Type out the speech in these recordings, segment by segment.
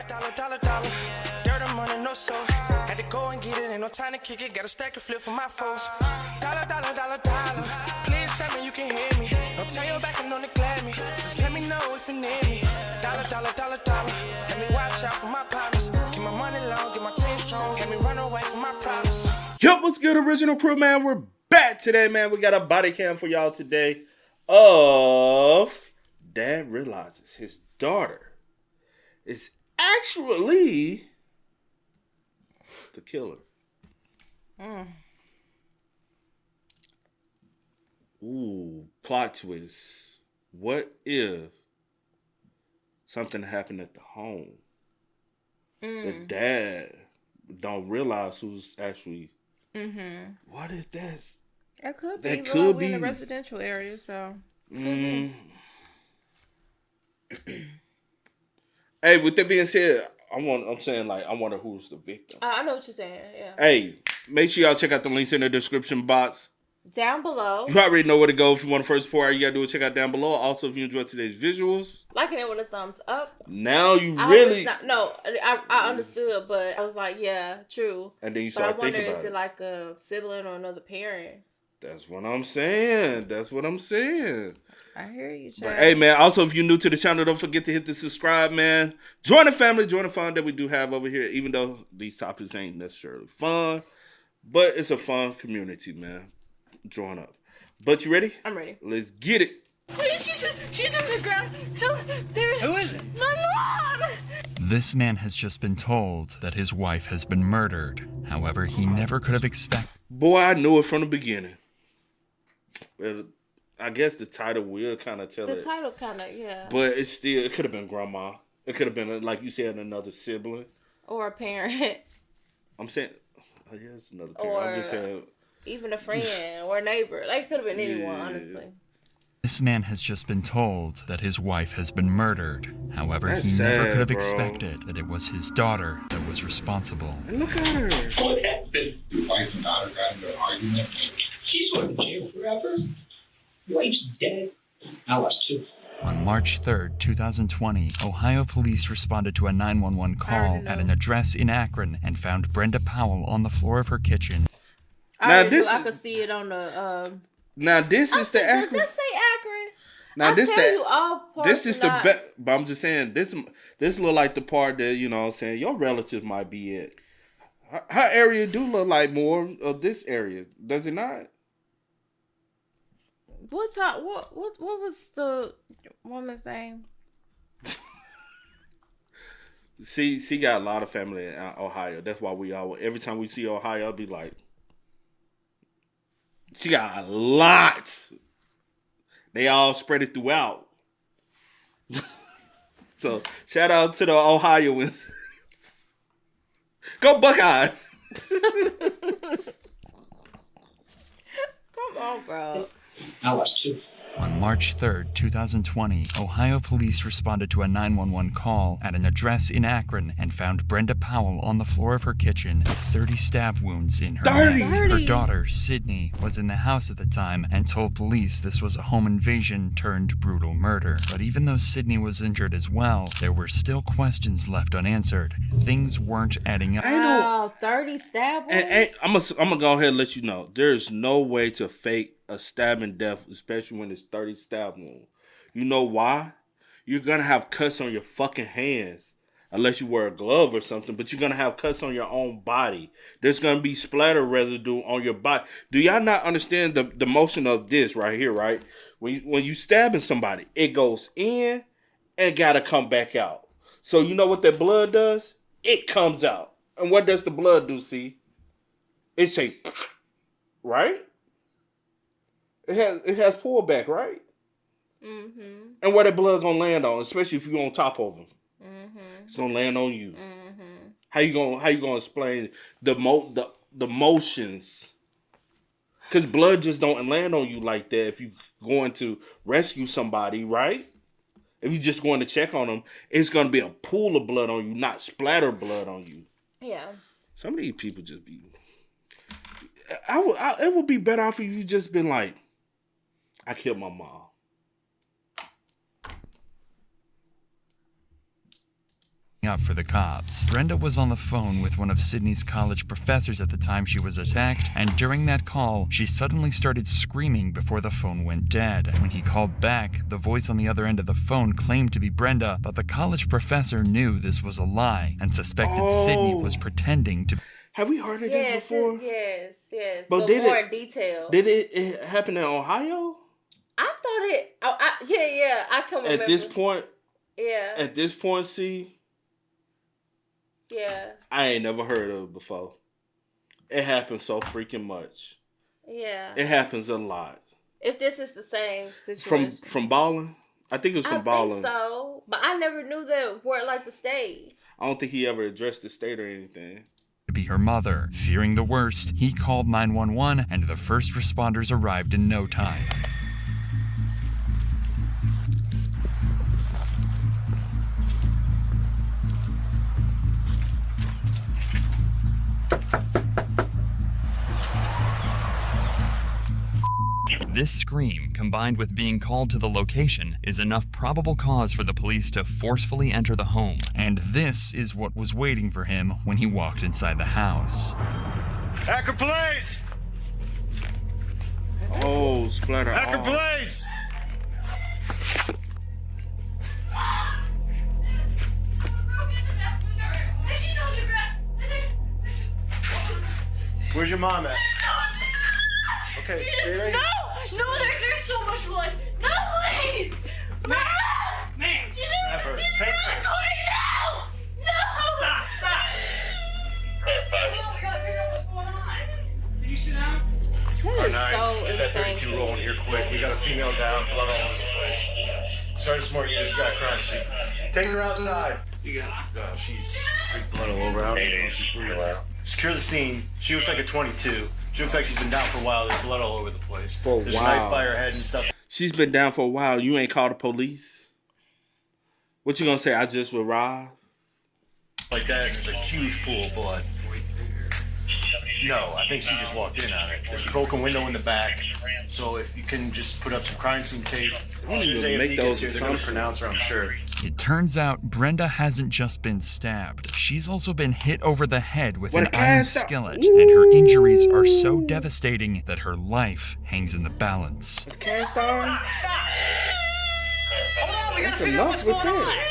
Dollar. Dirt and money, no soul. Had to go and get it, ain't no time to kick it. Got a stack of flip for my foes. Dollar. Please tell me you can hear me. Don't turn your back and don't neglect me. Just let me know if you need me. Dollar. Let me watch out for my partners. Keep my money long, get my team strong. Let me run away from my problems. Yo, what's good, original crew, man? We're back today, man. We got a body cam for y'all today of Dad realizes his daughter is actually the killer. Ooh, plot twist. What if something happened at the home? The dad don't realize who's actually. What if that's? It could be. That could be in a residential area, so. Hey, with that being said, I wonder who's the victim. I know what you're saying. Yeah. Hey, make sure y'all check out the links in the description box. Down below. You already know where to go if you want to first support. All you gotta do is check out down below. Also, if you enjoyed today's visuals, liking it with a thumbs up. Now you really. I understood, but I was like, yeah, true. And then you start thinking about it. Is it like a sibling or another parent? That's what I'm saying. I hear you, Chad. But hey, man, also, if you're new to the channel, don't forget to hit the subscribe, man. Join the family, join the fun that we do have over here, even though these topics ain't necessarily fun. But it's a fun community, man. Join up. But you ready? I'm ready. Let's get it. She's on the ground. So there's... Who is it? My mom! This man has just been told that his wife has been murdered. However, he never could have expected. Boy, I knew it from the beginning. Well, I guess the title will kind of tell it. The title kind of, yeah. But it could have been grandma. It could have been, like you said, another sibling. Or a parent. I'm saying, oh yeah, it's another parent. Or I'm just saying. Even a friend or a neighbor. Like, it could have been anyone, honestly. This man has just been told that his wife has been murdered. However, That's he never sad, could have bro. expected that it was his daughter that was responsible. And look at her. What happened? Your wife and daughter got into an argument. She's going to jail forever. Wife's dead. Now us too. On March 3rd, 2020, Ohio police responded to a 911 call at an address in Akron and found Brenda Powell on the floor of her kitchen. I could see it on the. Now this is the Does Akron. that say Akron? Now This is the but I'm just saying this look like the part that, you know what I'm saying, your relative might be at. Her area do look like more of this area, does it not? What was the woman's name? She got a lot of family in Ohio. That's why every time we see Ohio, I'll be like, she got a lot. They all spread it throughout. So shout out to the Ohioans. Go Buckeyes. Come on, bro. Now us too. On March 3rd, 2020, Ohio police responded to a 911 call at an address in Akron and found Brenda Powell on the floor of her kitchen with 30 stab wounds in her neck. Her daughter, Sydney, was in the house at the time and told police this was a home invasion turned brutal murder. But even though Sydney was injured as well, there were still questions left unanswered. Things weren't adding up. Wow, 30 stab wounds? I'm gonna go ahead and let you know, there's no way to fake a stabbing death, especially when it's 30 stab wounds. You know why? You're gonna have cuts on your fucking hands, unless you wear a glove or something, but you're gonna have cuts on your own body. There's gonna be splatter residue on your body. Do y'all not understand the motion of this right here, right? When you stabbing somebody, it goes in and gotta come back out. So you know what that blood does? It comes out. And what does the blood do, see? It's a, right? It has pullback, right? Mm-hmm. And where the blood gonna land on, especially if you're on top of them, it's gonna land on you. Mm-hmm. How you gonna explain the motions? Because blood just don't land on you like that. If you going to rescue somebody, right? If you just going to check on them, it's gonna be a pool of blood on you, not splatter blood on you. Yeah. Some of these people just be. It would be better off if you just been like, I killed my mom. up for the cops. Brenda was on the phone with one of Sydney's college professors at the time she was attacked, and during that call, she suddenly started screaming before the phone went dead. When he called back, the voice on the other end of the phone claimed to be Brenda, but the college professor knew this was a lie and suspected Sydney was pretending to. Have we heard of this before? Yes. But more in detail. Did it happen in Ohio? I thought it. I can remember. At this point. Yeah. At this point, see. Yeah. I ain't never heard of it before. It happens so freaking much. Yeah. It happens a lot. If this is the same situation. From balling? I think it was from balling. I think so. But I never knew that word like the state. I don't think he ever addressed the state or anything. To be her mother. Fearing the worst, he called 911 and the first responders arrived in no time. This scream, combined with being called to the location, is enough probable cause for the police to forcefully enter the home. And this is what was waiting for him when he walked inside the house. Akron Police! Oh, splatter. Akron Police! Where's your mom at? Okay, stay right here. No, there's so much blood. No, please. Mom! Man! She's in the court now! No! Stop! We gotta figure out what's going on. Can you sit down? That is so Get that insane. 32 rolling here quick. We got a female down, blood all over the place. Sergeant Smart, you just got a crime scene. Take her outside. You got she's blood all over. I don't know. She's bleeding out. Secure the scene. She looks like a 22. She looks like she's been down for a while. There's blood all over the place. There's a knife by her head and stuff. She's been down for a while. You ain't called the police? What you gonna say? I just arrived? Like that, and there's a huge pool of blood. No, I think she just walked in on it. There's a broken window in the back. So if you can just put up some crime scene tape. As soon as AFD gets here, they're going to pronounce her, I'm sure. It turns out Brenda hasn't just been stabbed. She's also been hit over the head with an iron skillet, and her injuries are so devastating that her life hangs in the balance. Cast iron? Hold on, we gotta That's enough with that.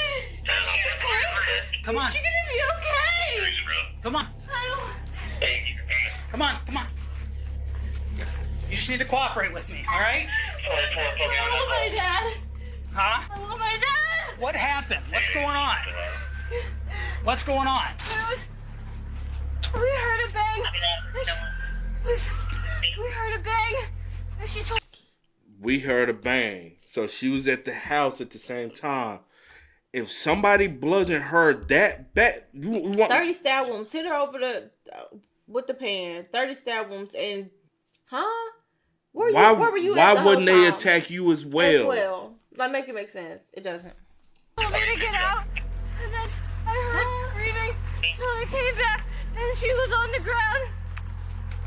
Come on. Is she gonna be okay? Come on. Come on. You just need to cooperate with me, all right? I love my dad. Huh? I love my dad. What happened? What's going on? What's going on? We heard a bang. We heard a bang. And she told. We heard a bang. So she was at the house at the same time. If somebody bludgeoned her that bad, you want 30 stab wounds. Hit her over the with the pan. 30 stab wounds and where were you? Why at the wouldn't whole they time? attack you as well? Like, make it make sense. It doesn't. Told me to get out, and then I heard screaming. So I came back, and she was on the ground.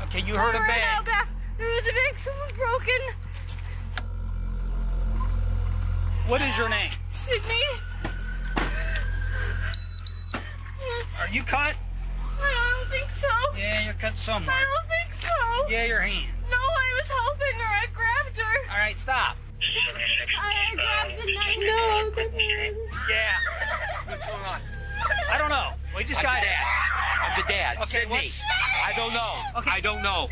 Okay, you heard a I ran bang. out back. There was a bang. Someone broken. What is your name? Sydney. Are you cut? I don't think so. Yeah, you're cut somewhere. I don't think so. Yeah, your hand. No, I was helping her. I grabbed her. All right, stop. I grabbed the knife. No, I was like, Yeah. What's going on? I don't know. We just got I'm the dad. Okay, Sydney. what's- I don't know. Okay. I don't know.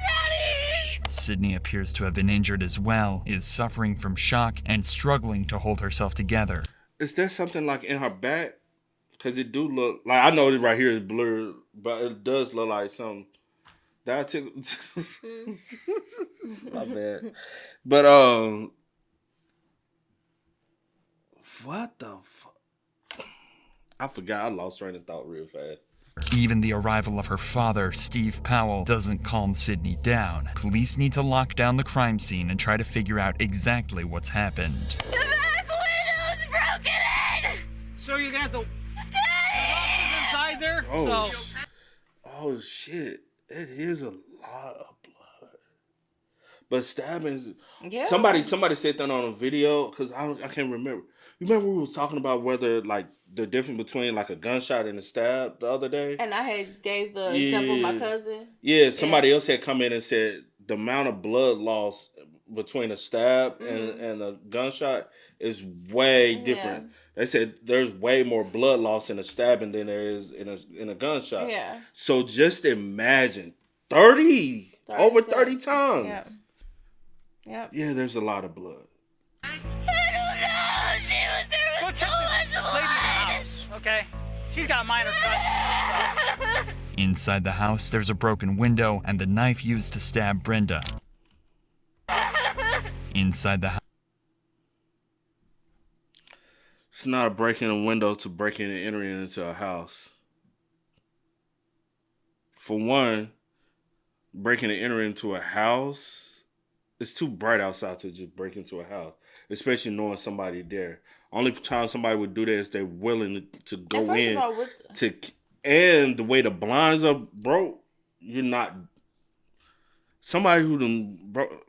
Sydney appears to have been injured as well, is suffering from shock, and struggling to hold herself together. Is there something like in her back? Because it do look like, I know this right here is blurred, but it does look like something. That I took. My bad. But what the fuck? I forgot. I lost train of thought real fast. Even the arrival of her father, Steve Powell, doesn't calm Sydney down. Police need to lock down the crime scene and try to figure out exactly what's happened. The back window's broken in. So you're gonna have to Daddy. inside there. Oh, So oh shit! It is a lot of blood. But stabbings. yeah. Somebody said that on a video because I can't remember. You remember we was talking about whether like the difference between like a gunshot and a stab the other day? And I had gave the example of my cousin. Yeah, somebody else had come in and said the amount of blood loss between a stab and a gunshot is way different. They said there's way more blood loss in a stabbing than there is in a gunshot. Yeah. So just imagine 30 over 30 times. Yeah. Yep. Yeah, there's a lot of blood. I don't know. She was there was so much blood. Okay? She's got minor cuts. Inside the house, there's a broken window and the knife used to stab Brenda. Inside the house. It's not a breaking a window to breaking and entering into a house. For one, breaking and entering into a house, it's too bright outside to just break into a house, especially knowing somebody there. Only time somebody would do that is they're willing to go in. And the way the blinds are broke, you're not somebody who done broke.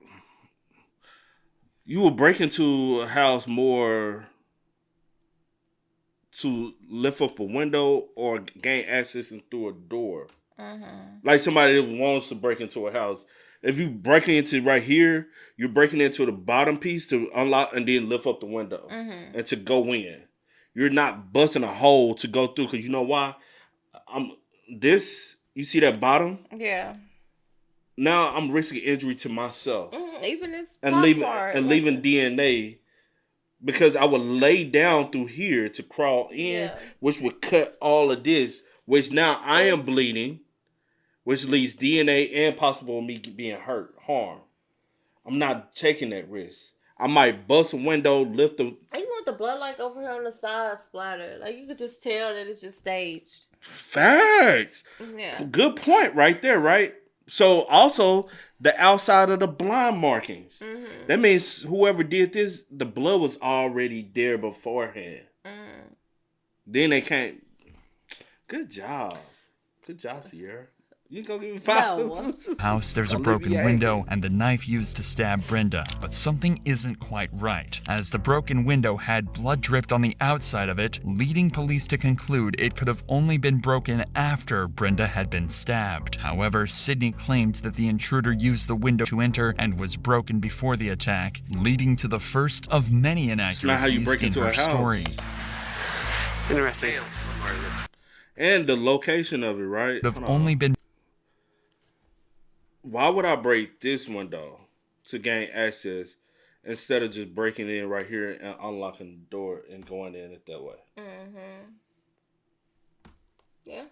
You will break into a house more to lift up a window or gain access through a door. Like somebody that wants to break into a house. If you breaking into right here, you're breaking into the bottom piece to unlock and then lift up the window and to go in. You're not busting a hole to go through because you know why? You see that bottom? Yeah. Now I'm risking injury to myself. Even this leaving DNA because I would lay down through here to crawl in, which would cut all of this, which now I am bleeding, which leads DNA and possible me being harmed. I'm not taking that risk. I might bust a window, lift the... Even with the blood like over here on the side splatter, like you could just tell that it's just staged. Facts. Yeah. Good point right there, right? So also the outside of the blind markings. That means whoever did this, the blood was already there beforehand. Then they can't. Good job. Good job, Sierra. You can go give me 5. House, there's a broken window and the knife used to stab Brenda, but something isn't quite right, as the broken window had blood dripped on the outside of it, leading police to conclude it could have only been broken after Brenda had been stabbed. However, Sydney claimed that the intruder used the window to enter and was broken before the attack, leading to the first of many inaccuracies in her story. Interesting. And the location of it, right? Could have only been. Why would I break this window to gain access instead of just breaking in right here and unlocking the door and going in it that way?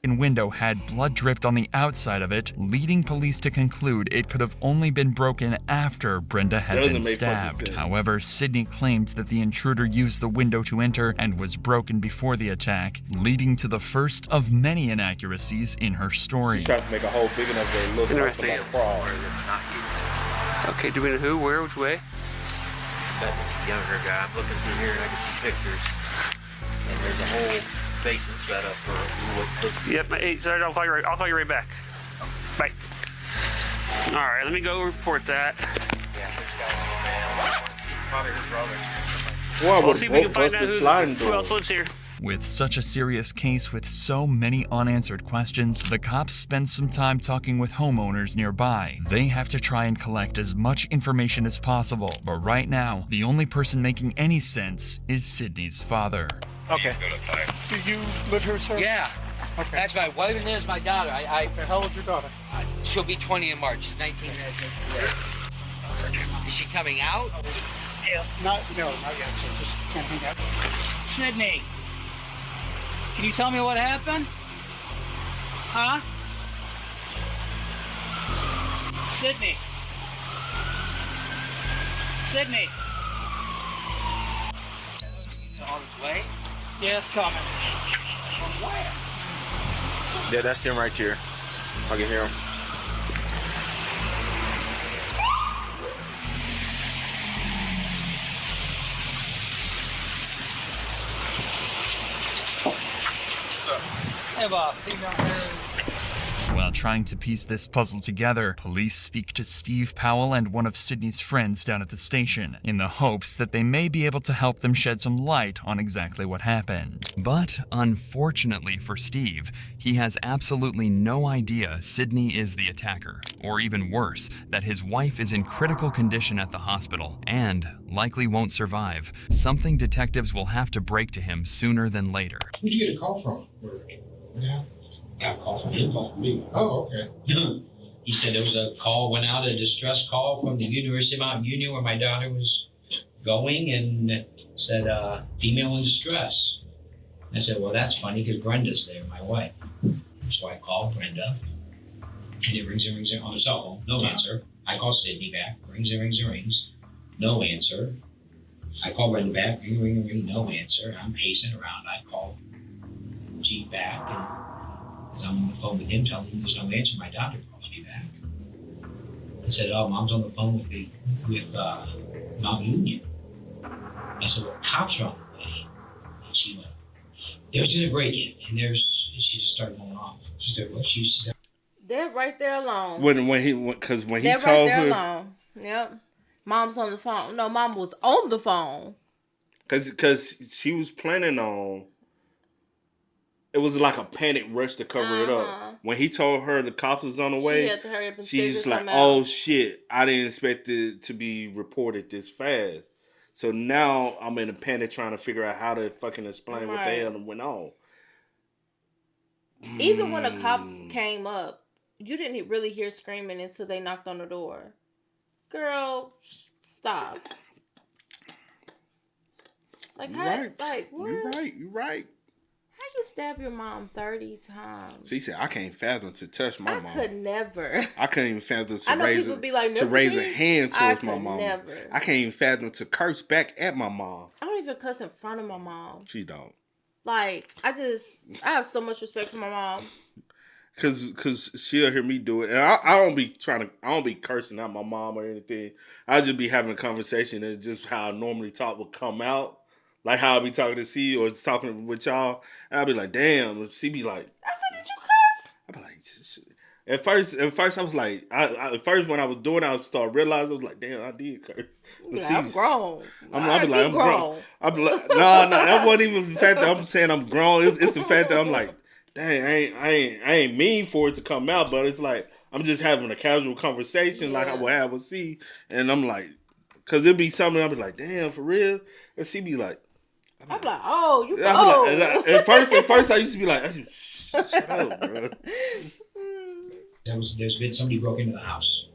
Window had blood dripped on the outside of it, leading police to conclude it could have only been broken after Brenda had been stabbed. However, Sydney claimed that the intruder used the window to enter and was broken before the attack, leading to the first of many inaccuracies in her story. She tried to make a hole big enough where it looks like somebody crawled. Okay, do we know who, where, which way? That's the younger guy. I'm looking through here and I can see pictures. And there's a whole basement set up for what looks. Yep, hey, sorry, I'll call you right back. Bye. All right, let me go report that. Yeah, there's got a man. It's probably his brother. Well, we'll see if we can find out who else lives here. With such a serious case with so many unanswered questions, the cops spend some time talking with homeowners nearby. They have to try and collect as much information as possible, but right now, the only person making any sense is Sydney's father. Okay. Do you live here, sir? Yeah. Okay. That's my wife and there's my daughter. How old's your daughter? She'll be 20 in March. She's 19. Is she coming out? Yeah. No, not yet, sir. Just can't hang out. Sydney, can you tell me what happened? Huh? Sydney. Sydney. On its way? Yeah, it's coming. From where? Yeah, that's them right here. I can hear them. Hey, boss. While trying to piece this puzzle together, police speak to Steve Powell and one of Sydney's friends down at the station in the hopes that they may be able to help them shed some light on exactly what happened. But unfortunately for Steve, he has absolutely no idea Sydney is the attacker, or even worse, that his wife is in critical condition at the hospital and likely won't survive, something detectives will have to break to him sooner than later. Who'd you get a call from? Yeah. Got a call from him. Call from me. Oh, okay. He said there was a call, went out, a distress call from the University of Mount Union where my daughter was going, and said, female in distress. I said, well, that's funny because Brenda's there, my wife. So I called Brenda, and it rings and rings on the cell phone. No answer. I call Sydney back. Rings and rings and rings. No answer. I call Brenda back. Ring, ring, ring. No answer. I'm pacing around. I call Chief back, and as I'm on the phone with him, telling him there's no answer, my doctor calls me back. I said, oh, Mom's on the phone with Mount Union. I said, well, cops are on the way. And she went, there's a break-in, and she just started going off. She said, what? She said, they're right there alone. When he told right there alone. Yep. Mom's on the phone. No, Mom was on the phone. Because she was planning on. It was like a panic rush to cover it up. When he told her the cops was on the way, she had to hurry up and she's just like, out. oh shit, I didn't expect it to be reported this fast. So now I'm in a panic trying to figure out how to fucking explain what the hell went on. Even when the cops came up, you didn't really hear screaming until they knocked on the door. Girl, stop. Like, You're how? right. Like, what? You're right. How you stab your mom 30 times? She said, I can't fathom to touch my mom. I could never. I couldn't even fathom I know people be like, to raise a hand towards my mom. Never. I can't even fathom to curse back at my mom. I don't even cuss in front of my mom. She don't. Like, I have so much respect for my mom. Cause she'll hear me do it, and I don't be cursing out my mom or anything. I just be having a conversation, and just how I normally talk would come out, like how I be talking to C or talking with y'all. And I'll be like, damn. She be like, I said, did you cuss? I be like, shit. At first I was like, at first when I was doing it, I started realizing I was like, damn, I did curse. Like, I'm grown. I'm grown. I'm like, no, that wasn't even the fact that I'm saying I'm grown. It's the fact that I'm like, dang, I ain't mean for it to come out, but it's like I'm just having a casual conversation like I would have with C, and I'm like, cause it'd be something I'd be like, damn, for real, and C be like, I'm like, oh, you old. Like, at first I used to be like, shut up, bro. There's been somebody broke into the house.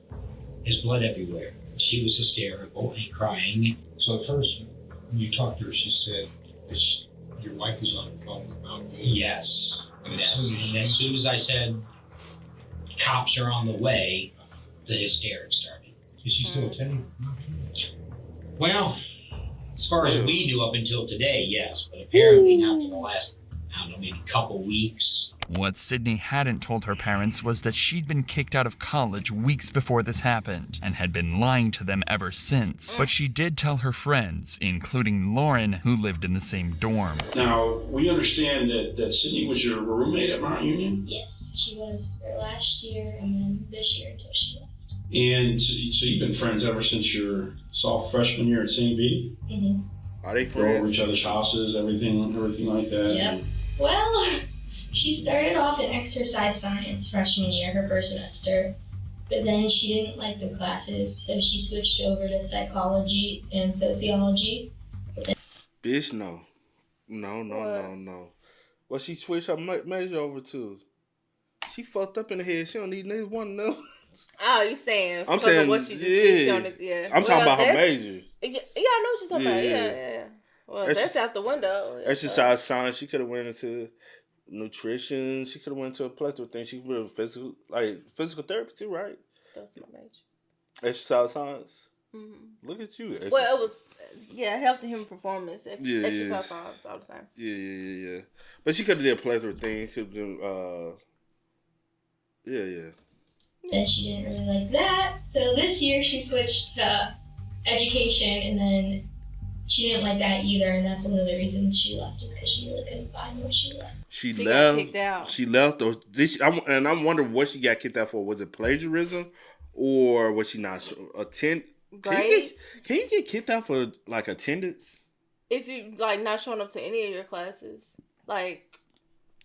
There's blood everywhere. She was hysterical and crying. So at first, when you talked to her, she said your wife was on the phone with Mount Union. Yes. And as soon as I said, cops are on the way, the hysterics started. Is she still attending? Well, as far as we knew up until today, yes. But apparently not for the last, I don't know, maybe couple weeks. What Sydney hadn't told her parents was that she'd been kicked out of college weeks before this happened and had been lying to them ever since. But she did tell her friends, including Lauren, who lived in the same dorm. Now, we understand that Sydney was your roommate at Mount Union? Yes, she was for last year and then this year until she left. And so you've been friends ever since your freshman year at St. B? Mm-hmm. Are they Go friends? over each other's houses, everything like that? Yep. Well, she started off in exercise science freshman year, her first semester, but then she didn't like the classes, so she switched over to psychology and sociology. Bitch, no. What she switched her major over to? She fucked up in the head. She don't need neither one of them. Oh, you saying? I'm saying, of what she just did, yeah. I'm talking about her major. Yeah, I know what you're talking about. Yeah. Well, that's out the window. Exercise science. She could have went into nutrition. She could have went to a plethora of things. She could have physical therapy too, right? That's my major. Exercise science. Mm-hmm. Look at you. Well, it was health and human performance. Exercise science, all the same. Yeah. But she could have did a plethora of things. Could have done, Then she didn't really like that, so this year she switched to education, and then she didn't like that either, and that's one of the reasons she left, is because she really couldn't find what she left. She got left. kicked out. She left. Or and I'm wondering what she got kicked out for. Was it plagiarism, or was she not attend? Grades? Can you get kicked out for like attendance? If you like not showing up to any of your classes, like.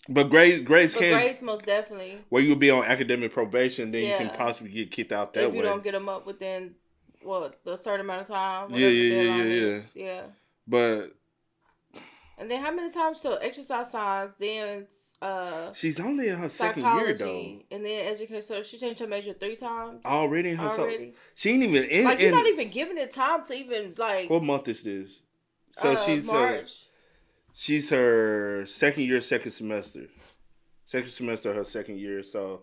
But grades But can. grades most definitely. Where you'll be on academic probation, then you can possibly get kicked out that way. If you don't get them up within a certain amount of time. Yeah. But. And then how many times? So exercise science, then she's only in her second year though. And then education. So she changed her major 3 times. Already in her she ain't even in. Like you're not even giving it time to even like. What month is this? So she's March. She's her second year, second semester of her second year. So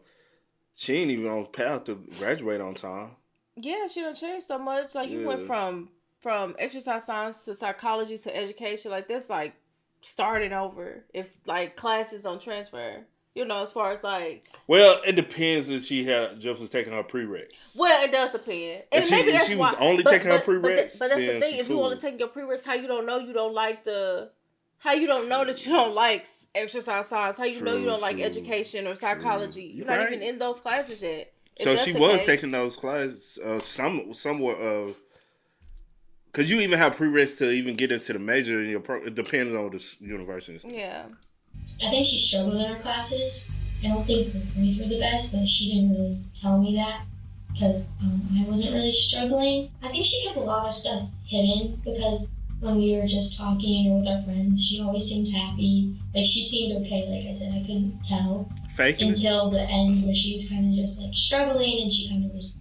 she ain't even on path to graduate on time. Yeah, she done changed so much. Like you went from exercise science to psychology to education. Like that's like starting over. If like classes don't transfer, you know, as far as like. Well, it depends if she just was taking her prereqs. Well, it does depend. And if maybe that's she why. was only taking her prereqs. But that's the thing. If you only take your prereqs, how you don't know you don't like how you don't know that you don't like exercise science? How you know you don't like education or psychology? You're not even in those classes yet. So she was taking those classes, somewhat of, because you even have prereqs to even get into the major in your depending on the university. Yeah. I think she struggled in her classes. I don't think her grades were the best, but she didn't really tell me that because I wasn't really struggling. I think she kept a lot of stuff hidden because when we were just talking or with our friends, she always seemed happy. Like she seemed okay, like I said, I couldn't tell. Faking until the end where she was kind of just like struggling and she kind of was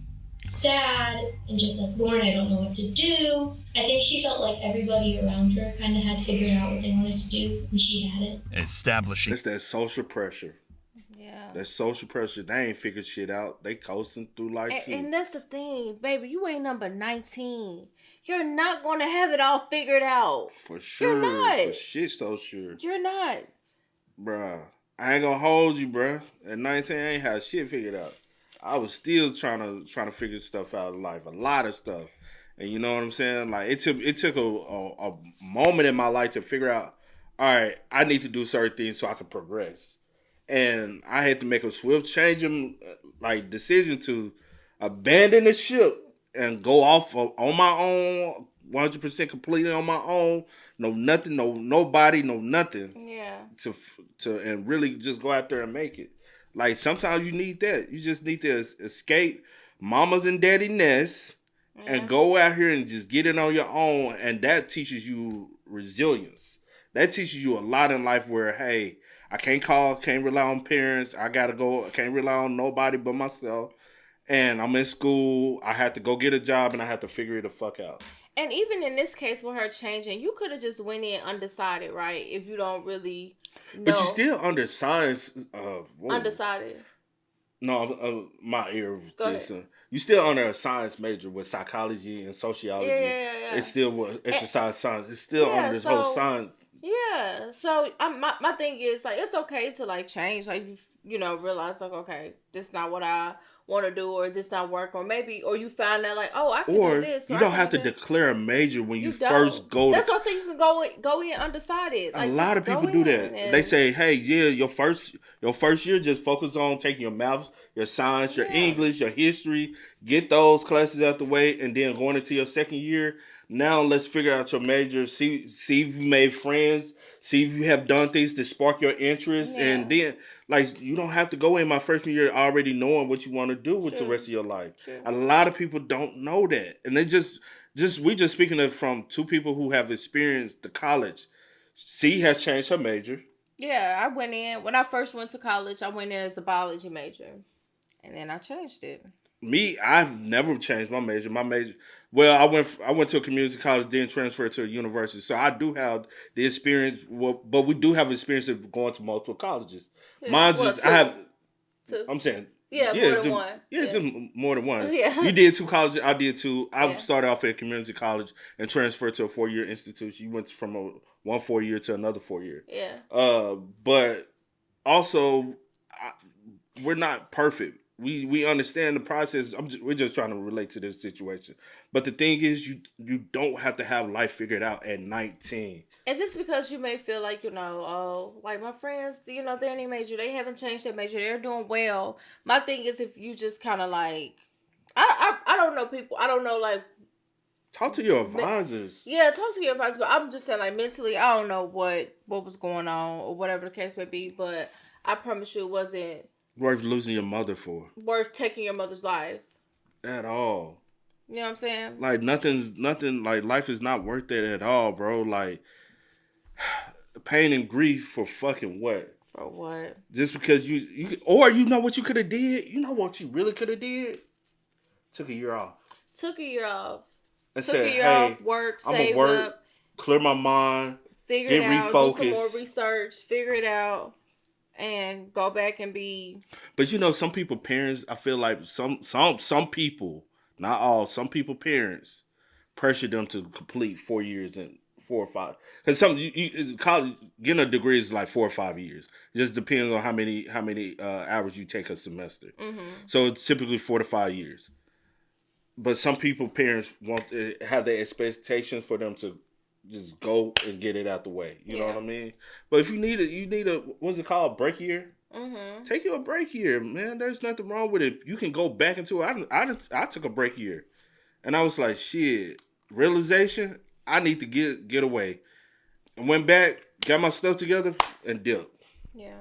sad and just like, Lauren, I don't know what to do. I think she felt like everybody around her kind of had figured out what they wanted to do and she had it. Establishing. It's that social pressure. Yeah. That social pressure. They ain't figured shit out. They coasting through life too. And that's the thing, baby. You ain't number 19. You're not going to have it all figured out. For sure. You're not. For shit so sure. You're not. Bruh. I ain't gonna hold you, bruh. At 19, I ain't had shit figured out. I was still trying to figure stuff out in life. A lot of stuff. And you know what I'm saying? Like, it took a moment in my life to figure out, all right, I need to do certain things so I can progress. And I had to make a swift change in, decision to abandon the ship and go off on my own, 100% completely on my own. No nothing, no nobody, no nothing. Yeah. To and really just go out there and make it. Like sometimes you need that. You just need to escape mama's and daddy nest and go out here and just get it on your own. And that teaches you resilience. That teaches you a lot in life where, hey, I can't rely on parents. I can't rely on nobody but myself. And I'm in school. I have to go get a job and I have to figure it the fuck out. And even in this case with her changing, you could have just went in undecided, right? If you don't really know. But you're still under science. Undecided. No, my ear. Go ahead. You still under a science major with psychology and sociology. Yeah. It's still exercise science. It's still under this whole science. Yeah. So my thing is like it's okay to like change, like you know realize like okay, this is not what I want to do, or this not work, or maybe, or you found out like, oh, I can do this. Or you don't have to declare a major when you first go. That's why I say you can go in undecided. Like, a lot of people do that. They say, hey, yeah, your first year, just focus on taking your math, your science, your English, your history, get those classes out the way, and then going into your second year. Now let's figure out your major. See if you made friends. See if you have done things to spark your interest, and then like you don't have to go in my freshman year already knowing what you want to do with the rest of your life. A lot of people don't know that, and they just we just speaking of from two people who have experienced the college. C has changed her major. Yeah, I went in when I first went to college. I went in as a biology major, and then I changed it. Me, I've never changed my major. Well, I went to a community college, then transferred to a university. So I do have the experience. Well, but we do have experience of going to multiple colleges. Yeah. Mine's Two. I have. Two. I'm saying. Yeah, more than one. Yeah, just more than one. Yeah. You did 2 colleges. I did 2. I started off at a community college and transferred to a 4-year institution. You went from one 4-year to another 4-year. Yeah. But also, we're not perfect. we understand the process. We're just trying to relate to this situation. But the thing is, you don't have to have life figured out at 19. And just because you may feel like, like my friends, they're in a major, they haven't changed their major, they're doing well. My thing is, if you just kind of like, I don't know people, I don't know, like, talk to your advisors. Yeah, talk to your advisors. But I'm just saying, like, mentally, I don't know what was going on or whatever the case may be. But I promise you, it wasn't worth losing your mother for. Worth taking your mother's life. At all. You know what I'm saying? Like, nothing, like, life is not worth it at all, bro. Like, pain and grief for fucking what? For what? Just because you know what you could have did? You know what you really could have did? Took a year off. Took a year off. And Took said, a year hey, off, work, I'm save gonna work, up. clear my mind, figure get it out, refocused. do some more research, figure it out, and go back and be. But some people, parents, I feel like some people, not all, some people, parents, pressure them to complete 4 years and 4 or 5. Because college, getting a degree is like 4 or 5 years. It just depends on how many hours you take a semester. Mm-hmm. So it's typically 4 to 5 years. But some people, parents have the expectation for them to just go and get it out the way. You know what I mean? But if you need a what's it called, break year? Mm-hmm. Take you a break year, man. There's nothing wrong with it. You can go back into it. I took a break year, and I was like, shit. Realization, I need to get away, and went back, got my stuff together, and dipped. Yeah.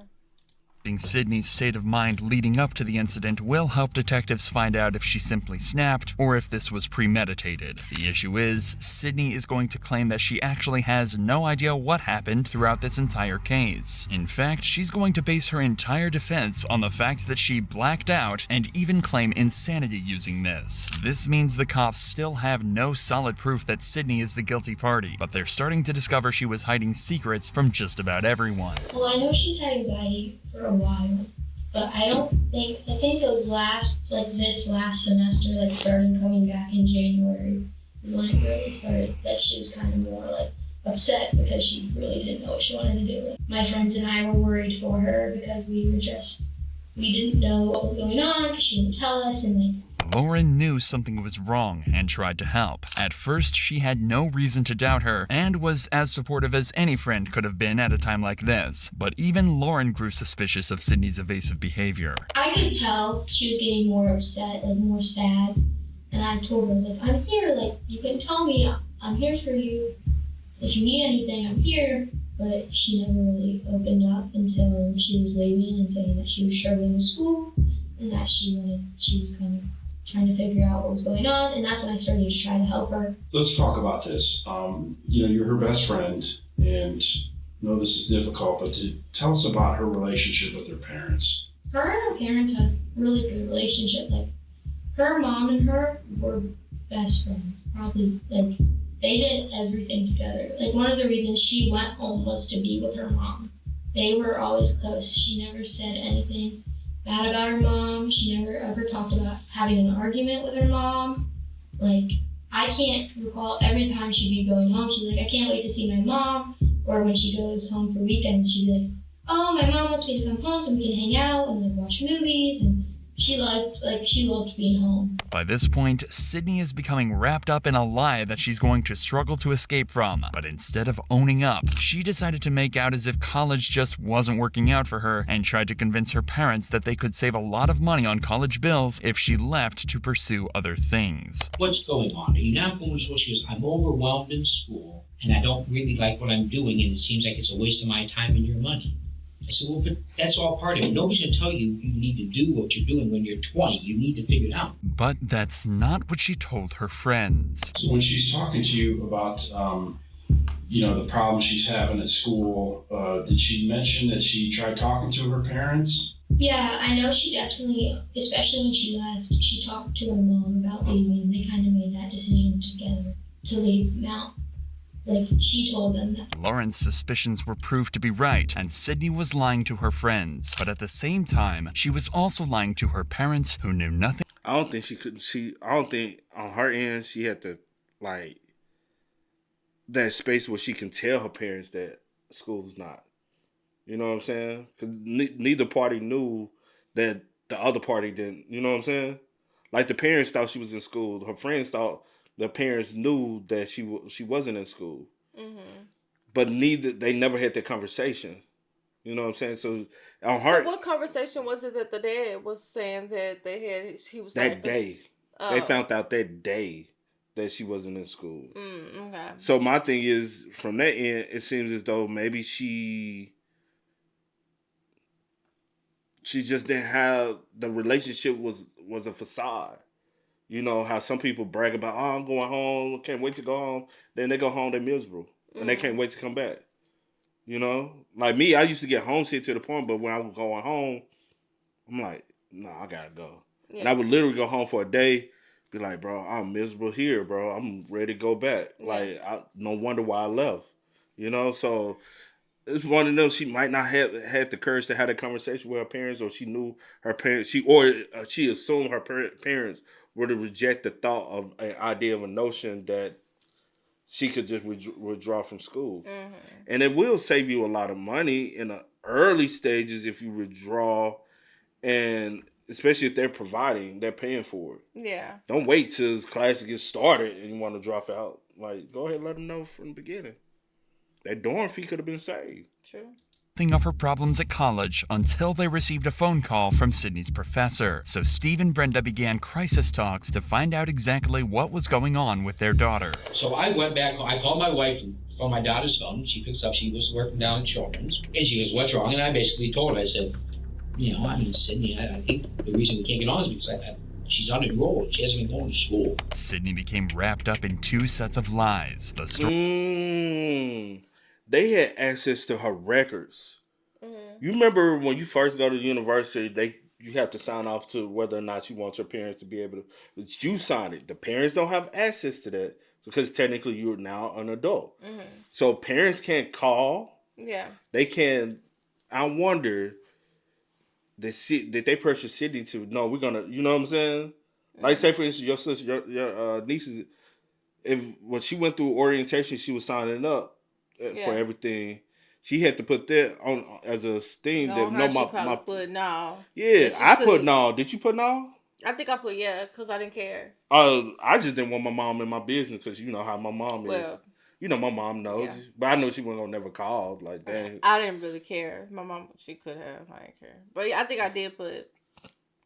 Sydney's state of mind leading up to the incident will help detectives find out if she simply snapped or if this was premeditated. The issue is, Sydney is going to claim that she actually has no idea what happened throughout this entire case. In fact, she's going to base her entire defense on the fact that she blacked out and even claim insanity using this. This means the cops still have no solid proof that Sydney is the guilty party, but they're starting to discover she was hiding secrets from just about everyone. Well, I know she's had anxiety for a while, but I think it was this last semester, like starting coming back in January, when it really started, that she was kind of more like upset because she really didn't know what she wanted to do. My friends and I were worried for her because we didn't know what was going on because she didn't tell us, and Lauren knew something was wrong and tried to help. At first, she had no reason to doubt her and was as supportive as any friend could have been at a time like this. But even Lauren grew suspicious of Sydney's evasive behavior. I could tell she was getting more upset, like more sad. And I told her, like, I'm here, like, you can tell me, I'm here for you. If you need anything, I'm here. But she never really opened up until she was leaving and saying that she was struggling with school and that she was kind of trying to figure out what was going on, and that's when I started to try to help her. Let's talk about this. You're her best friend, and I know this is difficult, but tell us about her relationship with her parents. Her and her parents had a really good relationship. Like, her mom and her were best friends. Probably, like, they did everything together. Like, one of the reasons she went home was to be with her mom. They were always close. She never said anything bad about her mom. She never ever talked about having an argument with her mom. Like, I can't recall every time she'd be going home, she's like, I can't wait to see my mom. Or when she goes home for weekends, she'd be like, oh, my mom wants me to come home so we can hang out and like watch movies. And she loved being home. By this point, Sydney is becoming wrapped up in a lie that she's going to struggle to escape from. But instead of owning up, she decided to make out as if college just wasn't working out for her and tried to convince her parents that they could save a lot of money on college bills if she left to pursue other things. What's going on? Are you not going to school? She goes, I'm overwhelmed in school and I don't really like what I'm doing and it seems like it's a waste of my time and your money. I said, well, but that's all part of it. Nobody's going to tell you you need to do what you're doing when you're 20. You need to figure it out. But that's not what she told her friends. So when she's talking to you about, the problems she's having at school, did she mention that she tried talking to her parents? Yeah, I know she definitely, especially when she left, she talked to her mom about leaving. They kind of made that decision together to leave Mount. Like, she told them that. Lauren's suspicions were proved to be right, and Sydney was lying to her friends. But at the same time, she was also lying to her parents, who knew nothing. I don't think on her end she had to, like, that space where she can tell her parents that school's not. You know what I'm saying? Because neither party knew that the other party didn't. You know what I'm saying? Like the parents thought she was in school. Her friends thought the parents knew that she wasn't in school. Mm-hmm. But they never had that conversation. You know what I'm saying? So on her. So what conversation was it that the dad was saying that they had? He was that like, day. Oh. They found out that day that she wasn't in school. Okay. So my thing is, from that end, it seems as though maybe she just didn't have the relationship was a facade. You know how some people brag about, oh, I'm going home, can't wait to go home. Then they go home, they're miserable, and they can't wait to come back. You know, like me, I used to get homesick to the point, but when I was going home, I'm like, no, I gotta go. Yeah. And I would literally go home for a day, be like, bro, I'm miserable here, bro. I'm ready to go back. Yeah. Like, no wonder why I left. You know, so it's one of them. She might not have had the courage to have that conversation with her parents, or she knew her parents. She assumed her parents were to reject the thought of an idea of a notion that she could just withdraw from school. Mm-hmm. And it will save you a lot of money in the early stages if you withdraw, and especially if they're providing, they're paying for it. Yeah. Don't wait till class gets started and you want to drop out. Like, go ahead and let them know from the beginning. That dorm fee could have been saved. True. Of her problems at college until they received a phone call from Sydney's professor. So Steve and Brenda began crisis talks to find out exactly what was going on with their daughter. So I went back, I called my wife from my daughter's phone. She picks up, she was working down at Children's. And she goes, what's wrong? And I basically told her, I said, Sydney, I think the reason we can't get on is because she's unenrolled. She hasn't been going to school. Sydney became wrapped up in 2 sets of lies. The story. They had access to her records. Mm-hmm. You remember when you first go to university, you have to sign off to whether or not you want your parents to be able to. But you sign it. The parents don't have access to that because technically you're now an adult. Mm-hmm. So parents can't call. Yeah. They can. I wonder. Did they pressure Sydney to? No, we're gonna. You know what I'm saying? Mm-hmm. Like, say for instance, your sister, your nieces. When she went through orientation, she was signing up for everything. She had to put that on as a thing. Put no. Yeah, I put no. Did you put no? I think I put because I didn't care. I just didn't want my mom in my business because you know how my mom is. You know my mom knows, but I know she wasn't gonna never call like that. I didn't really care. My mom, she could have. I didn't care, but I think I did put.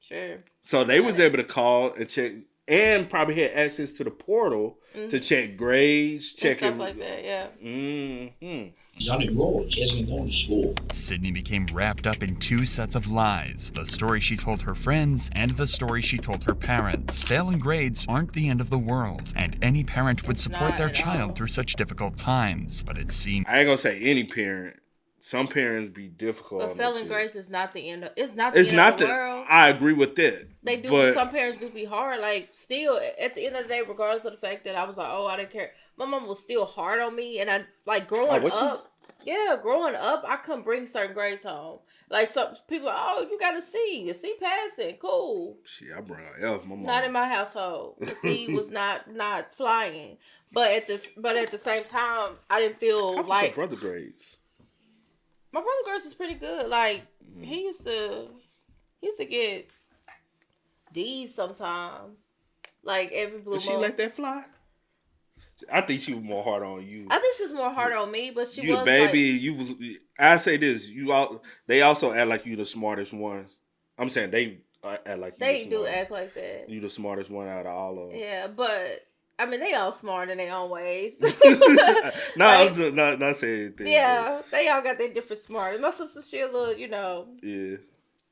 Sure. So they was able to call and check. And probably had access to the portal to check grades, check stuff like that. Yeah. Mm-hmm. She's unenrolled. She hasn't been going to school. Sydney became wrapped up in 2 sets of lies: the story she told her friends and the story she told her parents. Failing grades aren't the end of the world, and any parent would support their child through such difficult times. But it seemed I ain't gonna say any parent. Some parents be difficult. But failing grades is not the end of it's not the end of the world. I agree with that. They do. Some parents do be hard. Like, still, at the end of the day, regardless of the fact that I was like, oh, I didn't care. My mom was still hard on me, and I like growing up. Yeah, growing up, I couldn't bring certain grades home. Like, some people, you got a C passing, cool. Shit, I brought an F. My mom. Not in my household. The C was not flying. But at the same time, I didn't feel like your brother grades. My brother grades is pretty good. Like, he used to get D's sometime. Like, every blue moon. Did she let that fly? I think she was more hard on you. I think she was more hard on me, but she was baby. Like, you was. I say this. They also act like you the smartest one. I'm saying they act like they do act like that. You the smartest one out of all of them. Yeah, but I mean, they all smart in their own ways. No, like, I'm not saying anything. Yeah, they all got their different smarts. My sister, she a little, Yeah.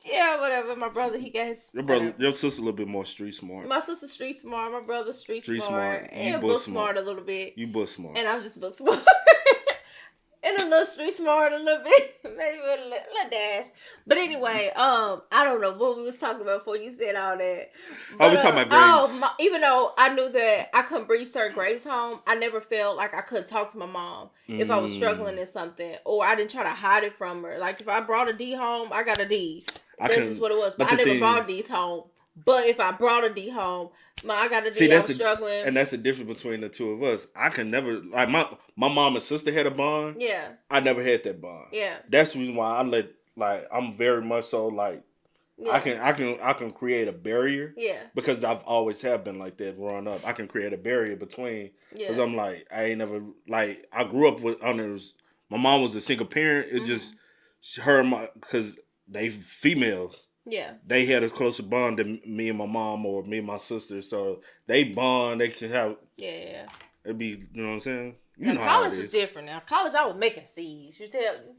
Yeah, whatever. My brother, he got his. Your sister a little bit more street smart. My sister's street smart. My brother's street smart. And book smart a little bit. You book smart. And I'm just book smart. And a little street smart a little bit. Maybe with a little dash. But anyway, I don't know what we was talking about before you said all that. But, we talking about grades. Even though I knew that I couldn't bring certain grades home, I never felt like I couldn't talk to my mom if I was struggling in something. Or I didn't try to hide it from her. Like, if I brought a D home, I got a D. That's just what it was. But I never brought D's home. But if I brought a D home, I got a D. I was struggling. And that's the difference between the two of us. I can never, like, my mom and sister had a bond. Yeah. I never had that bond. Yeah. That's the reason why I'm very much so, like, Yeah. I can create a barrier. Yeah. Because I've always have been like that growing up. I can create a barrier between. Because I'm like, I ain't never, like, I grew up with, my mom was a single parent. It just, because they females. Yeah. They had a closer bond than me and my mom or me and my sister. So they bond, they can have. Yeah. It'd be, you know what I'm saying? Now, college is different now. College, I was making C's. You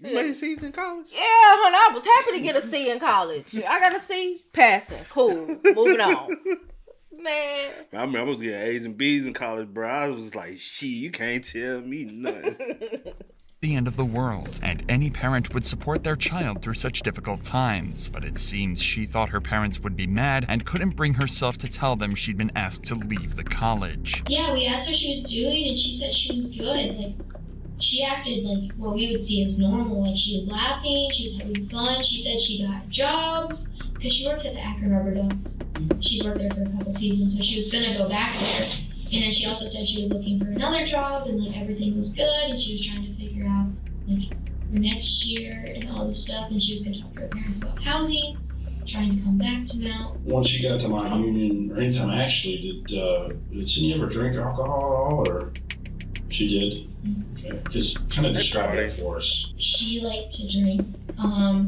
made C's in college? Yeah, honey, I was happy to get a C in college. I got a C, passing. Cool. Moving on. Man. I remember I was getting A's and B's in college, bro. I was like, shit, you can't tell me nothing. The end of the world, and any parent would support their child through such difficult times. But it seems she thought her parents would be mad and couldn't bring herself to tell them she'd been asked to leave the college. Yeah, we asked her she was doing, and she said she was good. Like, she acted like what we would see as normal. Like, she was laughing, she was having fun. She said she got jobs because she worked at the Akron Rubber Ducks. She's worked there for a couple seasons, so she was gonna go back there. And then she also said she was looking for another job, and like everything was good, and she was trying to figure out like for next year and all this stuff. And she was going to talk to her parents about housing, trying to come back to Mount. Once she got to my union, or anytime actually, did Sydney ever drink alcohol, or she did? Mm-hmm. Okay, just kind of describe it for us. She liked to drink.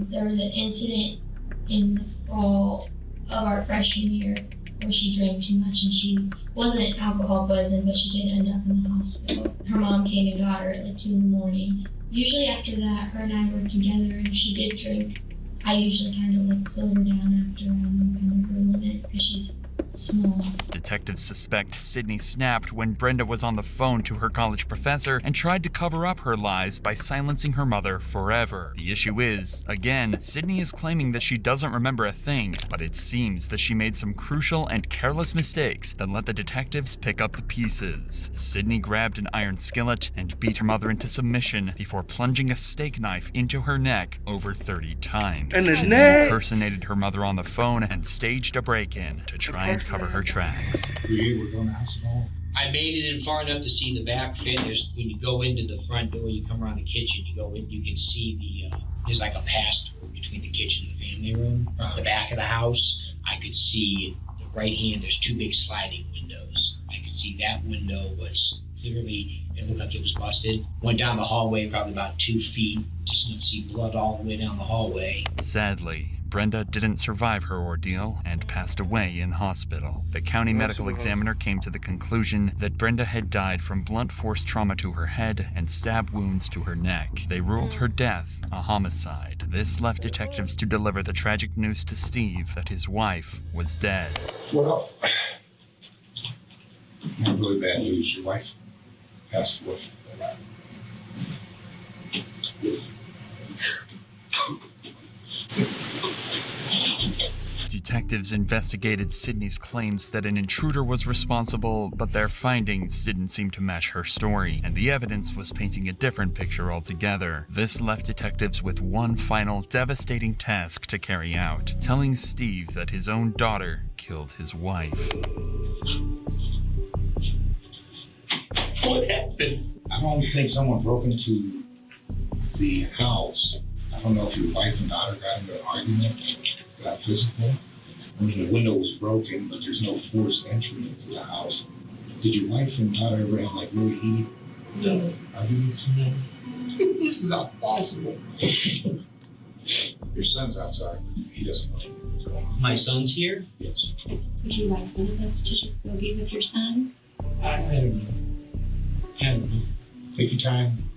There was an incident in the fall of our freshman year where she drank too much, and she wasn't alcohol poisoned, but she did end up in the hospital. Her mom came and got her at like 2 a.m. Usually after that, her and I worked together, and she did drink. I usually kind of like slow her down after kind of her limit because she's small. Detectives suspect Sydney snapped when Brenda was on the phone to her college professor and tried to cover up her lies by silencing her mother forever. The issue is, again, Sydney is claiming that she doesn't remember a thing, but it seems that she made some crucial and careless mistakes that let the detectives pick up the pieces. Sydney grabbed an iron skillet and beat her mother into submission before plunging a steak knife into her neck over 30 times. In the neck? Impersonated her mother on the phone and staged a break-in to try and cover her tracks. Were you able to go in the house at all? I made it in far enough to see the back fit. There's, when you go into the front door, you come around the kitchen, you go in, you can see there's like a pass-through between the kitchen and the family room. From the back of the house, I could see the right hand, there's 2 big sliding windows. I could see that window was clearly, it looked like it was busted. Went down the hallway probably about 2 feet, just enough to see blood all the way down the hallway. Sadly, Brenda didn't survive her ordeal and passed away in hospital. The county medical examiner came to the conclusion that Brenda had died from blunt force trauma to her head and stab wounds to her neck. They ruled her death a homicide. This left detectives to deliver the tragic news to Steve that his wife was dead. Well, not really bad news. Your wife passed away. Detectives investigated Sydney's claims that an intruder was responsible, but their findings didn't seem to match her story, and the evidence was painting a different picture altogether. This left detectives with one final devastating task to carry out, telling Steve that his own daughter killed his wife. What happened? I don't think someone broke into the house. I don't know if your wife and daughter got into an argument, got physical. I mean, the window was broken, but there's no forced entry into the house. Did your wife and daughter ever have like really heated arguments? No. This is not possible. Your son's outside. He doesn't know what's going on. My son's here? Yes. Would you like one of us to just go be with your son? I don't know. I don't know. Take your time.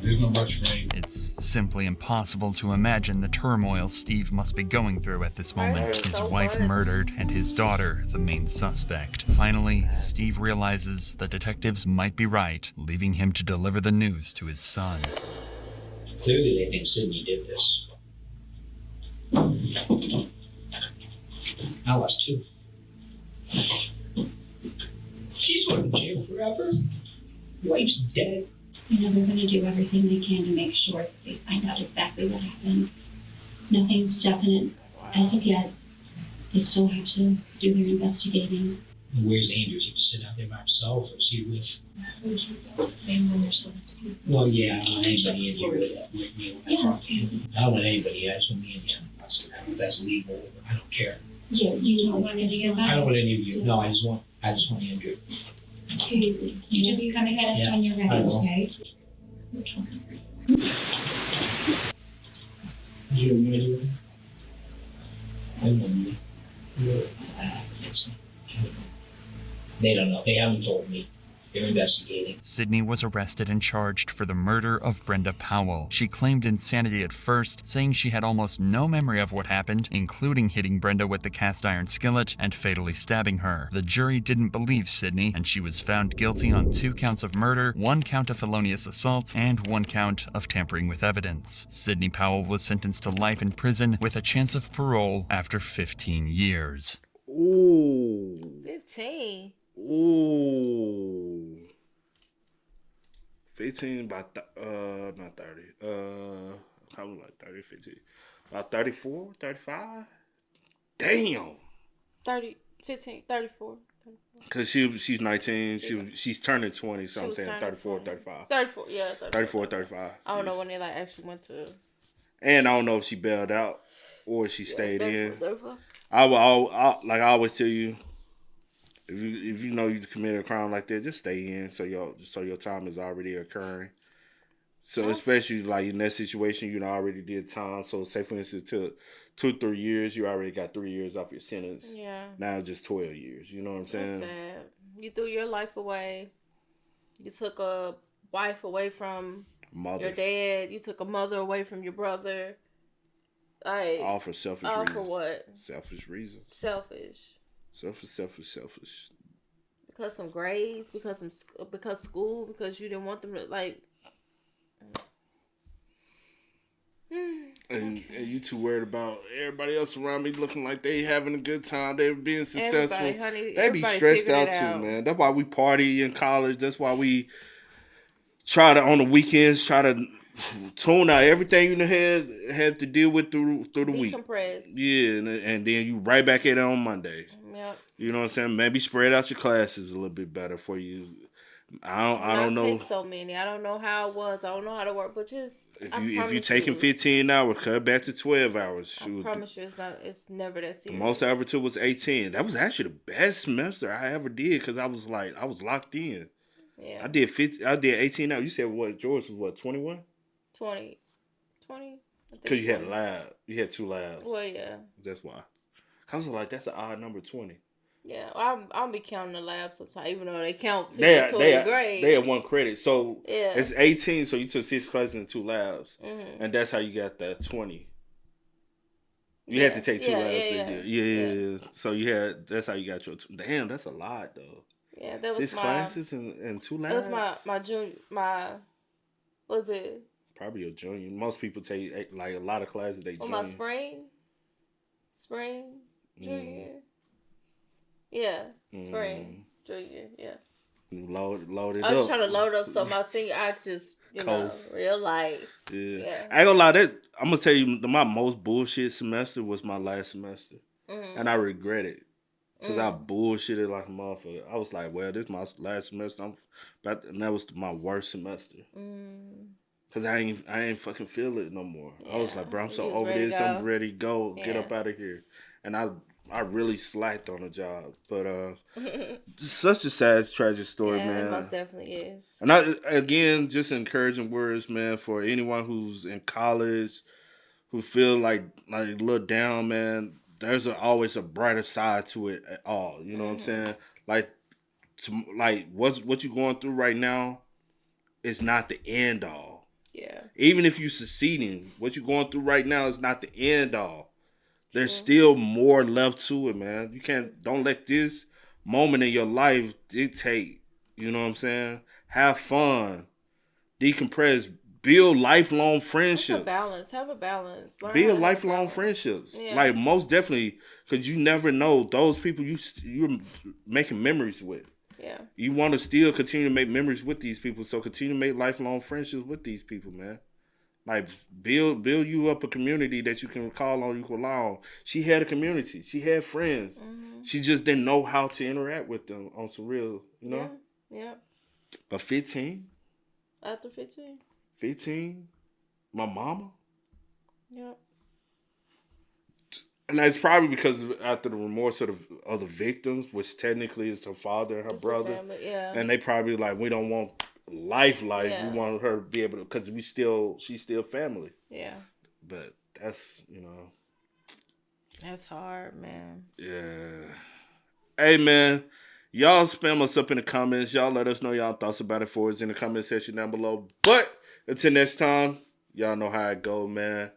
There's no rush for anything. It's simply impossible to imagine the turmoil Steve must be going through at this moment. His wife murdered and his daughter the main suspect. Finally, Steve realizes the detectives might be right, leaving him to deliver the news to his son. Clearly they think Sydney did this. I was too. She's going to jail forever. Wife's dead. You know, they're going to do everything they can to make sure that they find out exactly what happened. Nothing's definite as of yet. They still have to do their investigating. Where's Andrews? You have to sit out there by himself, or is he with? Who would you go? Family or supposed to be? Well, yeah, I don't want anybody in here with me. Yeah. I don't want anybody else with me in here. ask her if that's legal. I don't care. You don't want any of that? I don't want any of you. No, I just want Andrew. So you just come and get us Yeah, when you're I ready, will. okay? You have no idea? I don't know. They don't know. They haven't told me. They're investigating. Sydney was arrested and charged for the murder of Brenda Powell. She claimed insanity at first, saying she had almost no memory of what happened, including hitting Brenda with the cast iron skillet and fatally stabbing her. The jury didn't believe Sydney, and she was found guilty on 2 counts of murder, 1 count of felonious assault, and 1 count of tampering with evidence. Sydney Powell was sentenced to life in prison with a chance of parole after 15 years. Ooh. 15. Ooh. 15 about not 30. Probably like 30, 15. About 34, 35? Damn. 30, 15, 34. Cause she's 19, she's turning 20, so I'm saying 34, 35. 34, yeah. 34, 35. I don't know when they like actually went to. And I don't know if she bailed out or she stayed in. 34. I always tell you, if you know you committed a crime like that, just stay in so your time is already occurring. So especially like in that situation, you already did time. So say for instance, to 2-3 years, you already got 3 years off your sentence. Yeah. Now it's just 12 years. You know what I'm saying? That's sad. You threw your life away. You took a wife away from your dad. You took a mother away from your brother. Like all for selfish reasons. All for what? Selfish reasons. Selfish. Because some grades, because school, because you didn't want them to like. And you too worried about everybody else around me looking like they having a good time, they being successful. They be stressed out too, man. That's why we party in college. That's why we try to on the weekends try to tune out everything you had to deal with through the week. Decompress. Yeah, and then you right back at it on Monday. Yep. You know what I'm saying? Maybe spread out your classes a little bit better for you. I don't know. Take so many. I don't know how it was. I don't know how to work. But just if you taking 15 hours, cut back to 12 hours. I promise you, it's never that serious. The most I ever took was 18. That was actually the best semester I ever did because I was locked in. Yeah. I did 18 hours. You said what? George was what? 21? 20. Because you had a lab. You had 2 labs. Well, yeah. That's why. I was like, that's an odd number, 20. Yeah, I'll be counting the labs sometimes, even though they count to your grade. They had 1 credit. So yeah. It's 18, so you took 6 classes and 2 labs. Mm-hmm. And that's how you got that 20. You had to take 2 labs. Yeah. So that's how you got your... Damn, that's a lot, though. Yeah, that was 6 classes and 2 labs? That was my junior... What was it? Probably your junior. Most people take, like, a lot of classes they junior. My spring, junior. Yeah, spring, junior, yeah. Load it up. I was trying to load up so my senior, I just, real life. Yeah. I ain't gonna lie, I'm gonna tell you, my most bullshit semester was my last semester. Mm-hmm. And I regret it. Because I bullshitted like a motherfucker. I was like, well, this is my last semester. And that was my worst semester. Because I ain't fucking feel it no more. Yeah. I was like, bro, I'm so over this. I'm ready to go. Yeah. Get up out of here. And I really slacked on the job. But such a sad, tragic story, man. It most definitely is. And again, just encouraging words, man, for anyone who's in college, who feel like a little down, man. There's always a brighter side to it at all. You know what I'm saying? Like what you're going through right now is not the end all. Yeah. Even if you're succeeding, what you're going through right now is not the end all. There's still more left to it, man. Don't let this moment in your life dictate. You know what I'm saying? Have fun. Decompress. Build lifelong friendships. Have a balance. Build lifelong friendships. Yeah. Like, most definitely, because you never know those people you're making memories with. Yeah. You want to still continue to make memories with these people, so continue to make lifelong friendships with these people, man. Like, build you up a community that you can call on, you can rely on. She had a community. She had friends. Mm-hmm. She just didn't know how to interact with them on some real, you know? Yeah. But 15? After 15? 15? My mama? Yep. And that's probably because after the remorse of the victims, which technically is her father and her brother. Family, yeah. And they probably like, we don't want life. Yeah. We want her to be able to, because she's still family. Yeah. But that's, That's hard, man. Yeah. Hey, man. Y'all spam us up in the comments. Y'all let us know y'all thoughts about it for us in the comment section down below. But until next time, y'all know how it go, man.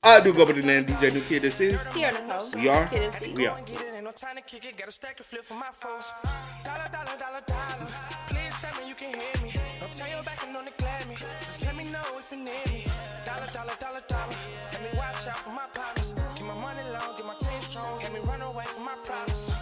I do go by the name DJ New Kid. This is Sierra Nicole. We are. Kid and C. We are. Ain't no time to kick it, got a stack of flip for my foes. Dollar, dollar, dollar, dollar. Please tell me you can hear me. Don't turn your back and don't neglect me. Just let me know if you need me. Dollar, dollar, dollar, dollar. Let me watch out for my partners. Keep my money long, get my team strong. Let me run away from my problems.